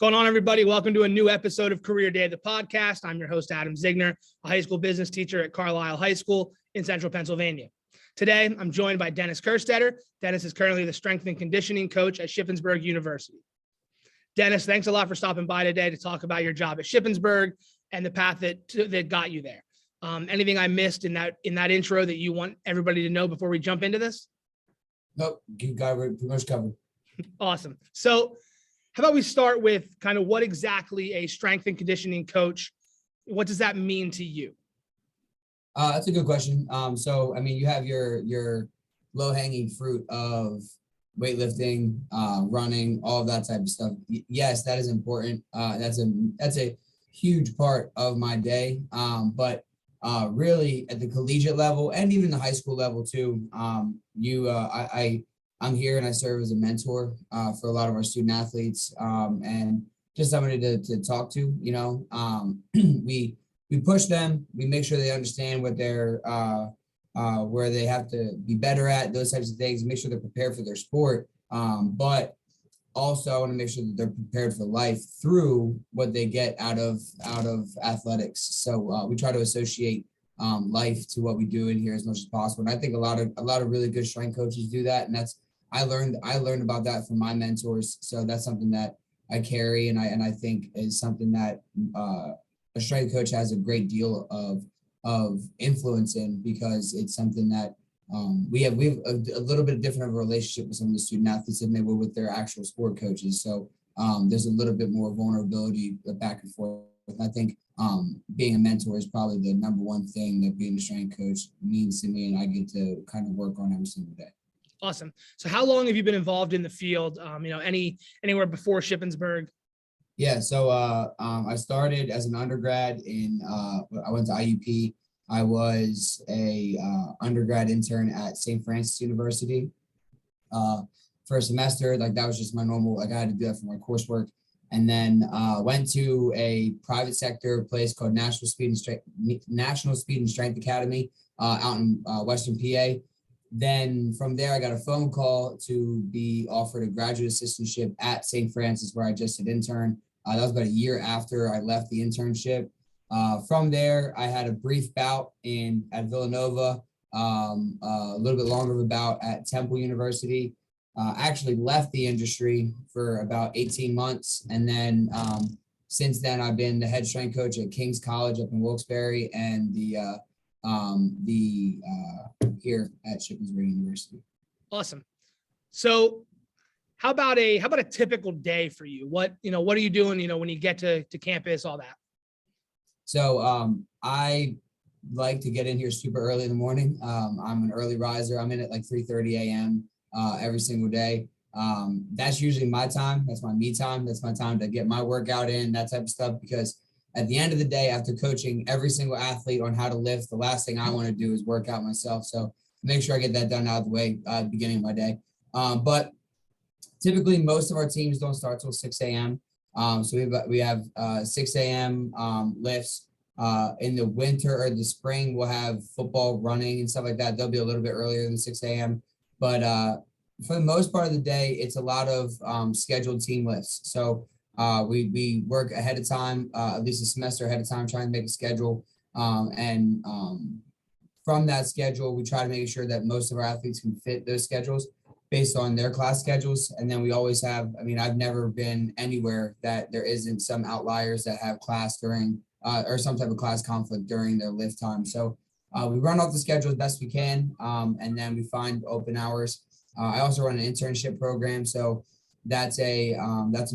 Going on, everybody? Welcome to a new episode of Career Day, the podcast. I'm your host, Adam Ziegner, a high school business teacher at Carlisle High School in Central Pennsylvania. Today, I'm joined by Dennis Kerstetter. Dennis is currently the strength and conditioning coach at Shippensburg University. Dennis, thanks a lot for stopping by today to talk about your job at Shippensburg and the path that got you there. Anything I missed in that intro that you want everybody to know before we jump into this? Nope, you got it pretty much covered. Awesome. So how about we start with kind of what exactly a strength and conditioning coach, what does that mean to you? That's a good question. So, I mean, you have your low-hanging fruit of weightlifting, running, all of that type of stuff. Yes, that is important. That's a huge part of my day. But really at the collegiate level and even the high school level too, I'm here and I serve as a mentor for a lot of our student athletes and just somebody to talk to. We push them. We make sure they understand what they're where they have to be better at, those types of things. Make sure they're prepared for their sport, but also I want to make sure that they're prepared for life through what they get out of athletics. So we try to associate life to what we do in here as much as possible. And I think a lot of really good strength coaches do that, and I learned about that from my mentors. So that's something that I carry, and I think is something that a strength coach has a great deal of influence in, because it's something that we have a little bit different of a relationship with some of the student athletes than they would with their actual sport coaches. So there's a little bit more vulnerability back and forth. I think being a mentor is probably the number one thing that being a strength coach means to me, and I get to kind of work on every single day. Awesome. So how long have you been involved in the field? Anywhere before Shippensburg? Yeah. So I started as an undergrad I went to IUP. I was a undergrad intern at St. Francis University for a semester. Like that was just my normal, like I had to do that for my coursework. And then went to a private sector place called National Speed and Strength Academy out in Western PA. Then from there, I got a phone call to be offered a graduate assistantship at St. Francis, where I just had interned. That was about a year after I left the internship. From there, I had a brief bout at Villanova, a little bit longer of a bout at Temple University. Actually left the industry for about 18 months. And then since then, I've been the head strength coach at King's College up in Wilkes-Barre and here at Shippensburg University. Awesome. So how about a typical day for you? What are you doing, when you get to campus, all that? So I like to get in here super early in the morning. I'm an early riser. I'm in at like 3:30 a.m. Every single day. That's usually my time. That's my me time. That's my time to get my workout in, that type of stuff, because at the end of the day, after coaching every single athlete on how to lift, the last thing I want to do is work out myself. So make sure I get that done out of the way at the beginning of my day. But typically most of our teams don't start till 6 a.m. So we have 6 a.m. Lifts. In the winter or the spring, we'll have football, running, and stuff like that. They'll be a little bit earlier than 6 a.m. But for the most part of the day, it's a lot of scheduled team lifts. So we work ahead of time, at least a semester ahead of time, trying to make a schedule. And from that schedule, we try to make sure that most of our athletes can fit those schedules based on their class schedules. And then we always have, I've never been anywhere that there isn't some outliers that have class during or some type of class conflict during their lift time. So we run off the schedule as best we can, and then we find open hours. I also run an internship program, so that's a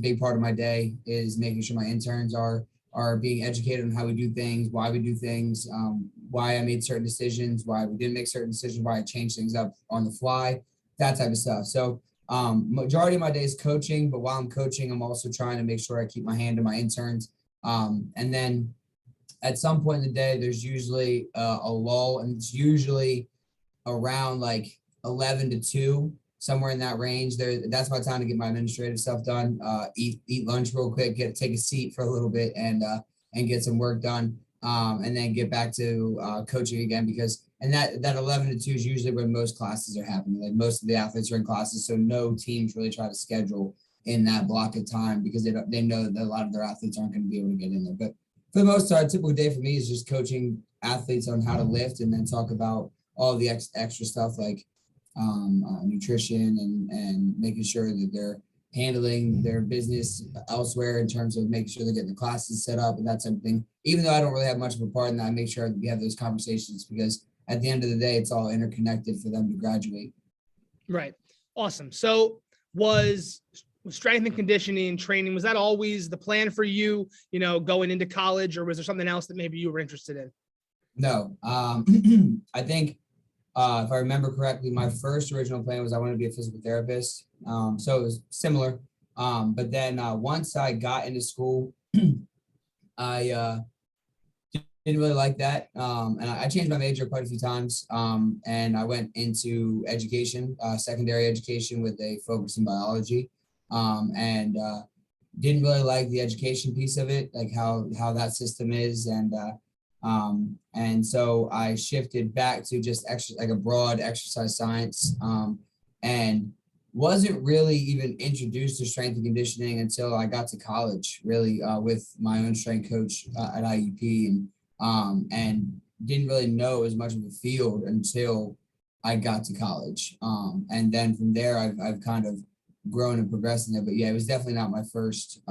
big part of my day, is making sure my interns are being educated on how we do things, why we do things, why I made certain decisions, why we didn't make certain decisions, why I changed things up on the fly, that type of stuff. So majority of my day is coaching, but while I'm coaching, I'm also trying to make sure I keep my hand on my interns. And then at some point in the day, there's usually a lull, and it's usually around like 11 to 2, somewhere in that range. That's my time to get my administrative stuff done, eat lunch real quick, take a seat for a little bit, and get some work done, and then get back to coaching again, because that 11 to 2 is usually when most classes are happening. Like most of the athletes are in classes, so no teams really try to schedule in that block of time because they know that a lot of their athletes aren't going to be able to get in there. But for the most part, a typical day for me is just coaching athletes on how to lift and then talk about all the extra stuff like nutrition and making sure that they're handling their business elsewhere in terms of making sure they're getting the classes set up and that type of thing. Even though I don't really have much of a part in that, I make sure that we have those conversations because at the end of the day, it's all interconnected for them to graduate. Right. Awesome. So was strength and conditioning training, was that always the plan for you, going into college, or was there something else that maybe you were interested in? No, I think if I remember correctly, my first original plan was I wanted to be a physical therapist. So it was similar. But then once I got into school, I didn't really like that. And I changed my major quite a few times. And I went into education, secondary education with a focus in biology. And didn't really like the education piece of it, like how that system is. And so I shifted back to just like a broad exercise science, and wasn't really even introduced to strength and conditioning until I got to college, really, with my own strength coach at IUP, and didn't really know as much of the field until I got to college. And then from there, I've kind of grown and progressed in it. But yeah, it was definitely not my first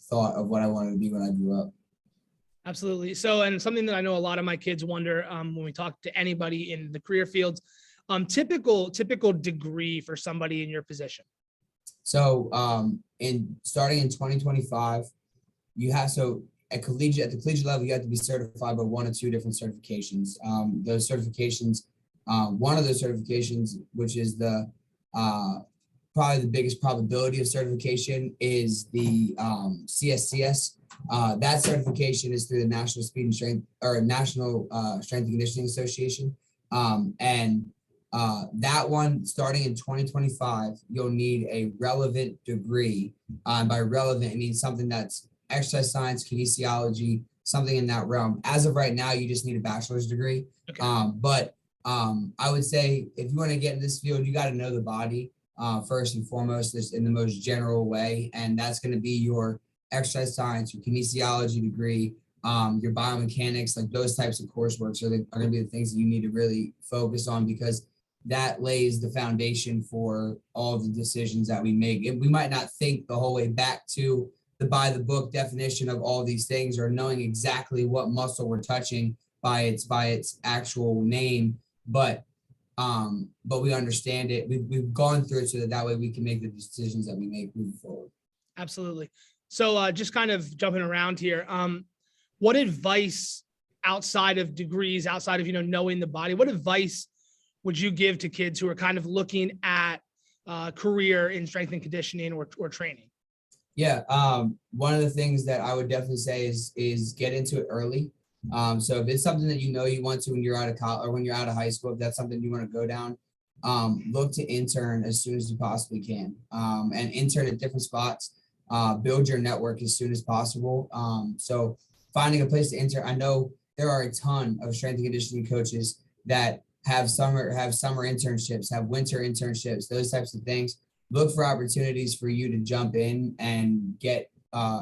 thought of what I wanted to be when I grew up. Absolutely. So, and something that I know a lot of my kids wonder when we talk to anybody in the career fields, typical degree for somebody in your position. So, starting in 2025, you have at the collegiate level, you have to be certified by one or two different certifications. Those certifications, one of those certifications, which is the probably the biggest probability of certification, is the CSCS. That certification is through the National National Strength and Conditioning Association. And that one, starting in 2025, you'll need a relevant degree. By relevant, it means something that's exercise science, kinesiology, something in that realm. As of right now, you just need a bachelor's degree. Okay. But I would say if you want to get in this field, you got to know the body first and foremost, just in the most general way. And that's going to be your exercise science, your kinesiology degree, your biomechanics, like those types of coursework are going to be the things that you need to really focus on, because that lays the foundation for all the decisions that we make. And we might not think the whole way back to the by the book definition of all these things, or knowing exactly what muscle we're touching by its actual name, but we understand it. We've gone through it so that way we can make the decisions that we make moving forward. Absolutely. So just kind of jumping around here, what advice outside of degrees, outside of, knowing the body, what advice would you give to kids who are kind of looking at career in strength and conditioning or training? Yeah. One of the things that I would definitely say is get into it early. So if it's something that you want to when you're out of college or when you're out of high school, if that's something you want to go down, look to intern as soon as you possibly can, and intern at different spots. Build your network as soon as possible. So finding a place to intern. I know there are a ton of strength and conditioning coaches that have summer internships, have winter internships, those types of things. Look for opportunities for you to jump in and get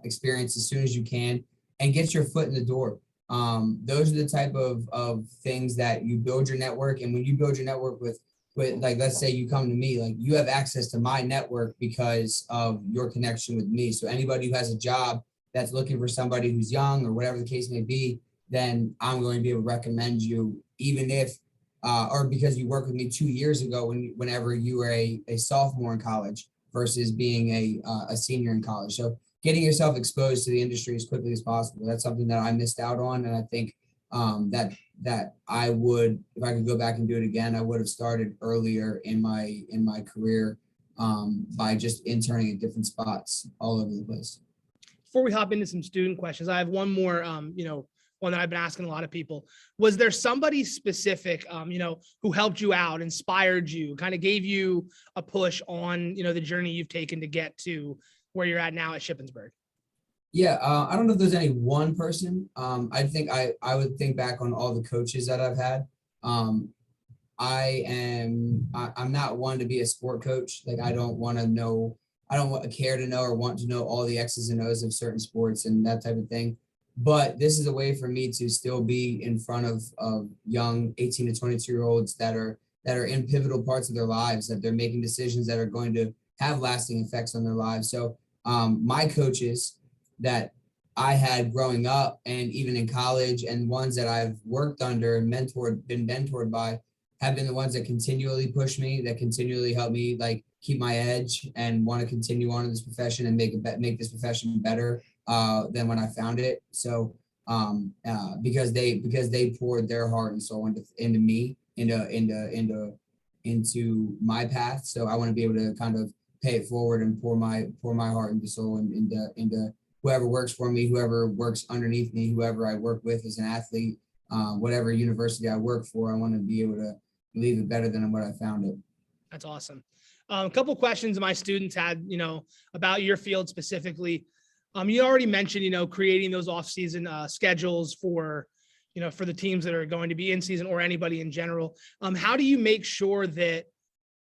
experience as soon as you can and get your foot in the door. Those are the type of things that you build your network. And when you build your network with like, let's say you come to me, like you have access to my network because of your connection with me. So anybody who has a job that's looking for somebody who's young or whatever the case may be, then I'm going to be able to recommend you, even if, or because you worked with me 2 years ago whenever you were a sophomore in college versus being a senior in college. So getting yourself exposed to the industry as quickly as possible. That's something that I missed out on. And I think that I would, if I could go back and do it again, I would have started earlier in my career by just interning at different spots all over the place. Before we hop into some student questions, I have one more, one that I've been asking a lot of people. Was there somebody specific, who helped you out, inspired you, kind of gave you a push on, the journey you've taken to get to where you're at now at Shippensburg? Yeah, I don't know if there's any one person. I think I would think back on all the coaches that I've had. I'm not one to be a sport coach. Like I don't want to know care to know or want to know all the X's and O's of certain sports and that type of thing. But this is a way for me to still be in front of young 18 to 22-year-olds that are in pivotal parts of their lives, that they're making decisions that are going to have lasting effects on their lives. So my coaches that I had growing up and even in college, and ones that I've worked under and been mentored by, have been the ones that continually push me, that continually help me like keep my edge and want to continue on in this profession and make this profession better than when I found it. So because they poured their heart and soul into me, into my path. So I want to be able to kind of pay it forward and pour my heart and soul into whoever works for me, whoever works underneath me, whoever I work with as an athlete, whatever university I work for. I want to be able to leave it better than what I found it. That's awesome. A couple questions my students had, about your field specifically. You already mentioned, creating those off-season schedules for the teams that are going to be in season or anybody in general. How do you make sure that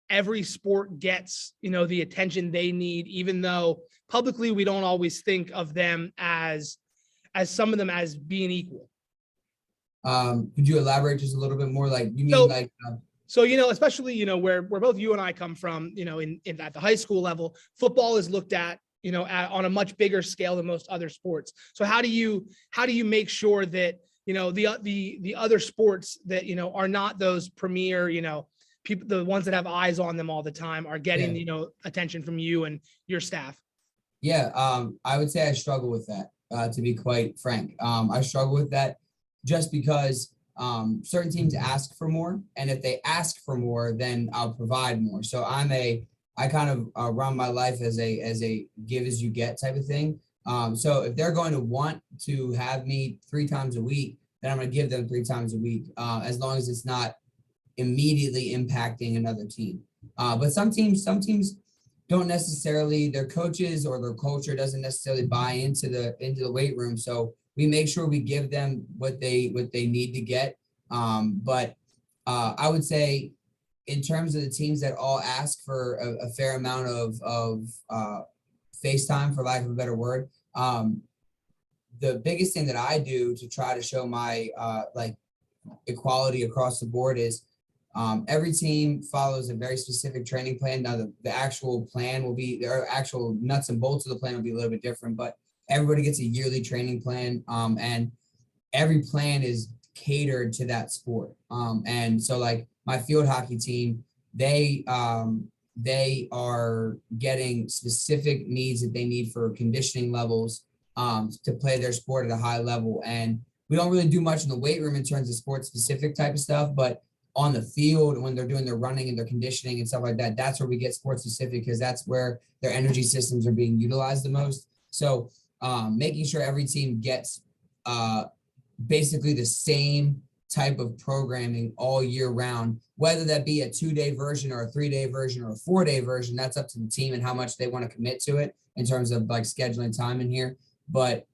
every sport gets, the attention they need, even though publicly we don't always think of them as some of them as being equal? Could you elaborate just a little bit more? Like you mean So, especially, where both you and I come from, at the high school level, football is looked at, on a much bigger scale than most other sports. So how do you make sure that, the other sports that, are not those premier, people, the ones that have eyes on them all the time, are getting, attention from you and your staff? Yeah, I would say I struggle with that, to be quite frank. I struggle with that just because certain teams ask for more, and if they ask for more, then I'll provide more. So I kind of run my life as a give as you get type of thing. So if they're going to want to have me 3 times a week, then I'm going to give them 3 times a week, as long as it's not immediately impacting another team. But some teams don't necessarily, their coaches or their culture doesn't necessarily buy into the weight room. So we make sure we give them what they need to get. But I would say in terms of the teams that all ask for a fair amount of face time, for lack of a better word, the biggest thing that I do to try to show my equality across the board is every team follows a very specific training plan. Now the actual plan will be, their actual nuts and bolts of the plan will be a little bit different, but everybody gets a yearly training plan, and every plan is catered to that sport. And so like my field hockey team, they are getting specific needs that they need for conditioning levels to play their sport at a high level. And we don't really do much in the weight room in terms of sport specific type of stuff, but on the field, when they're doing their running and their conditioning and stuff like that, that's where we get sport specific, because that's where their energy systems are being utilized the most. So making sure every team gets basically the same type of programming all year round, whether that be a 2-day version or a 3-day version or a 4-day version, that's up to the team and how much they want to commit to it in terms of like scheduling time in here. But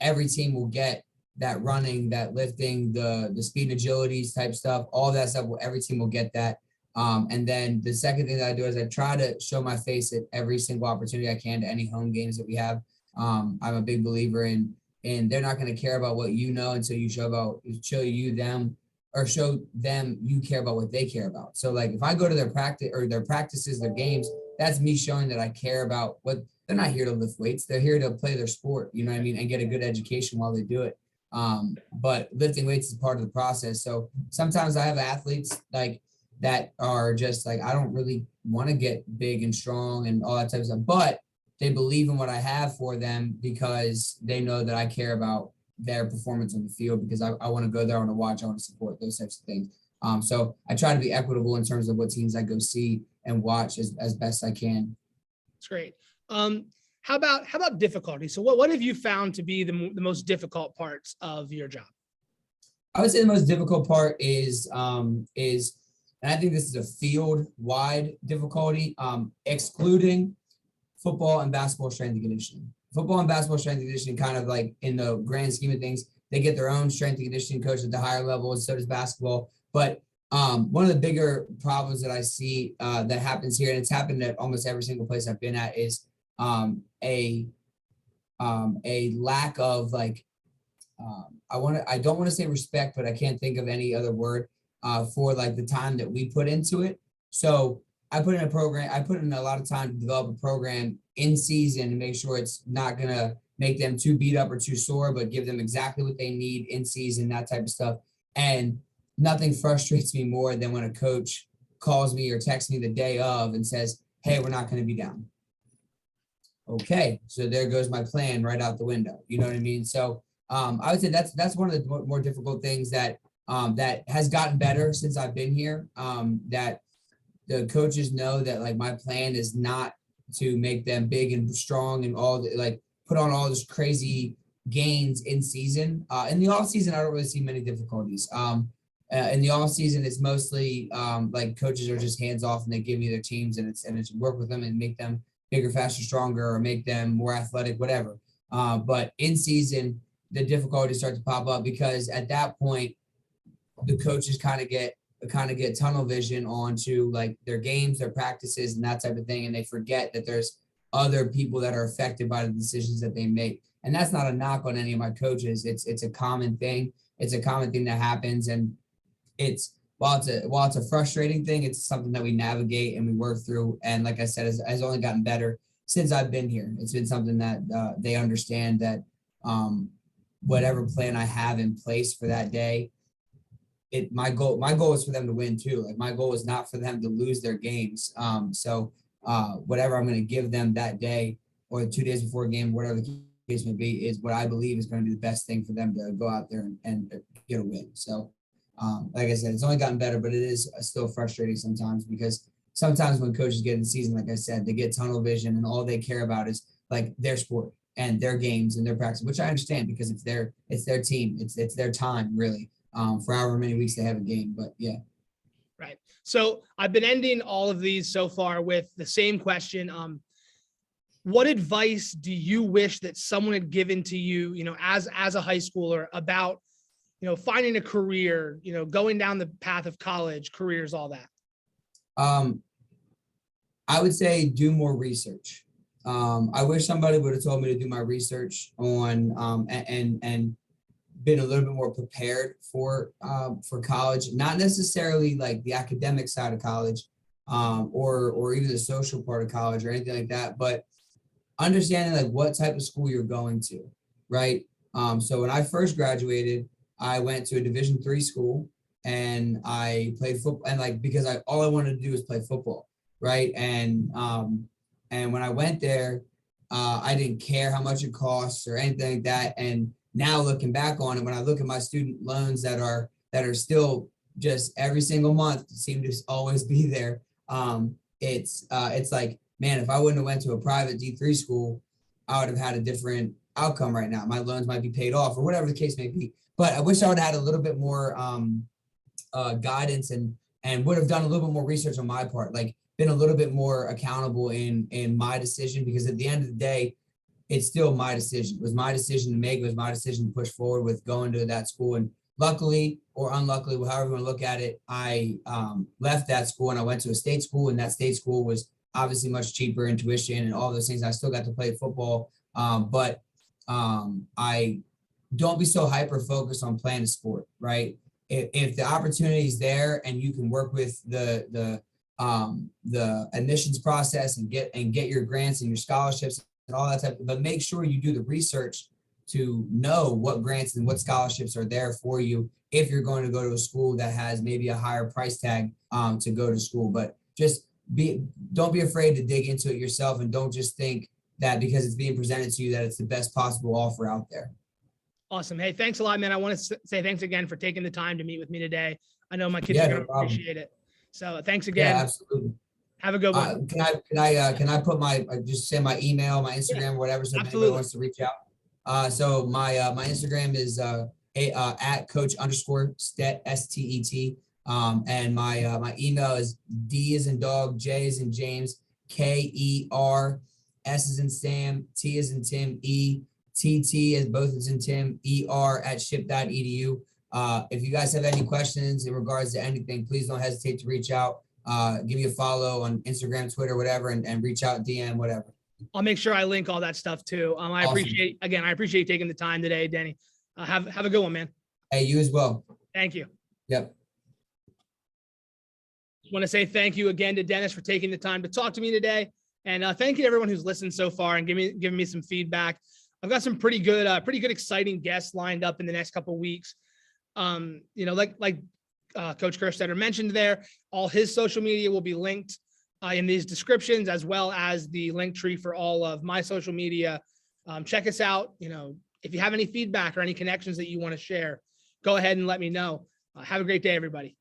every team will get that running, that lifting, the speed and agilities type stuff, all that stuff, every team will get that. And then the second thing that I do is I try to show my face at every single opportunity I can to any home games that we have. I'm a big believer in, and they're not going to care about what you know until you show them you care about what they care about. So like if I go to their practice or their practices, their games, that's me showing that I care about what they're not here to lift weights. They're here to play their sport, you know what I mean, and get a good education while they do it. But lifting weights is part of the process. So sometimes I have athletes like that are just like, I don't really want to get big and strong and all that type of stuff, but they believe in what I have for them because they know that I care about their performance on the field, because I want to go there, I want to watch, I want to support those types of things. So I try to be equitable in terms of what teams I go see and watch as best I can. That's great. How about difficulty? So what have you found to be the most difficult parts of your job? I would say the most difficult part is, and I think this is a field-wide difficulty, excluding football and basketball strength and conditioning. Football and basketball strength and conditioning, kind of like in the grand scheme of things, they get their own strength and conditioning coach at the higher level, and so does basketball. But One of the bigger problems that I see that happens here, and it's happened at almost every single place I've been at, is um, a a lack of like I don't want to say respect, but I can't think of any other word for like the time that we put into it. So I put in a lot of time to develop a program in season to make sure it's not gonna make them too beat up or too sore, but give them exactly what they need in season, that type of stuff. And nothing frustrates me more than when a coach calls me or texts me the day of and says, "Hey, we're not going to be down." Okay, so there goes my plan right out the window. You know what I mean? So I would say that's one of the more difficult things that that has gotten better since I've been here. That the coaches know that like my plan is not to make them big and strong and all the, like put on all this crazy gains in season. In the off season, I don't really see many difficulties. In the off season, it's mostly like coaches are just hands off and they give me their teams and it's work with them and make them bigger, faster, stronger, or make them more athletic, whatever. But in season, the difficulties start to pop up because at that point, the coaches kind of get tunnel vision onto like their games, their practices, and that type of thing, and they forget that there's other people that are affected by the decisions that they make. And that's not a knock on any of my coaches. It's a common thing. It's a common thing that happens, and it's while it's a frustrating thing, it's something that we navigate and we work through. And like I said, has only gotten better since I've been here. It's been something that they understand that whatever plan I have in place for that day, my goal is for them to win too. Like my goal is not for them to lose their games. So whatever I'm going to give them that day or 2 days before a game, whatever the case may be, is what I believe is going to be the best thing for them to go out there and get a win. So like I said, it's only gotten better, but it is still frustrating sometimes because sometimes when coaches get in the season, like I said, they get tunnel vision and all they care about is like their sport and their games and their practice, which I understand because it's their team, it's their time really, for however many weeks they have a game. But yeah. Right. So I've been ending all of these so far with the same question. What advice do you wish that someone had given to you, as a high schooler about, finding a career, going down the path of college, careers, all that? I would say do more research. I wish somebody would have told me to do my research on and been a little bit more prepared for college, not necessarily like the academic side of college, or even the social part of college or anything like that, but understanding like what type of school you're going to, right? So when I first graduated, I went to a Division III school and I played football, and like because all I wanted to do was play football, right? And when I went there, I didn't care how much it costs or anything like that. And now looking back on it, when I look at my student loans that are still just every single month seem to always be there, it's like, man, if I wouldn't have went to a private D3 school, I would have had a different outcome right now. My loans might be paid off or whatever the case may be. But I wish I would have had a little bit more guidance and would have done a little bit more research on my part, like been a little bit more accountable in my decision, because at the end of the day, it's still my decision. It was my decision to make. It was my decision to push forward with going to that school. And luckily or unluckily, however you want to look at it, I left that school and I went to a state school, and that state school was obviously much cheaper in tuition and all those things. I still got to play football, but I don't be so hyper focused on playing a sport, right? If the opportunity is there and you can work with the admissions process and get your grants and your scholarships and all that type, but make sure you do the research to know what grants and what scholarships are there for you if you're going to go to a school that has maybe a higher price tag to go to school. But just don't be afraid to dig into it yourself, and don't just think that because it's being presented to you that it's the best possible offer out there. Awesome. Hey, thanks a lot, man. I want to say thanks again for taking the time to meet with me today. I know my kids are going to appreciate it. So thanks again. Yeah, absolutely. Have a good one. Can I put just say my email, my Instagram, whatever, so if anybody wants to reach out. So my Instagram is at coach_Stet, STET. And my email is D as in dog, J as in James, KER, S as in Sam, T as in Tim, TT as both as in Tim, ER at ship.edu. If you guys have any questions in regards to anything, please don't hesitate to reach out. Give me a follow on Instagram, Twitter, whatever, and reach out, DM, whatever. I'll make sure I link all that stuff too. I Awesome. I appreciate you taking the time today, Denny. Have a good one, man. Hey, you as well. Thank you. Yep. Just want to say thank you again to Dennis for taking the time to talk to me today. And thank you to everyone who's listened so far and giving me some feedback. I've got some pretty good, exciting guests lined up in the next couple of weeks. Like Coach Kerstetter mentioned there, all his social media will be linked in these descriptions, as well as the link tree for all of my social media. Check us out. If you have any feedback or any connections that you want to share, go ahead and let me know. Have a great day, everybody.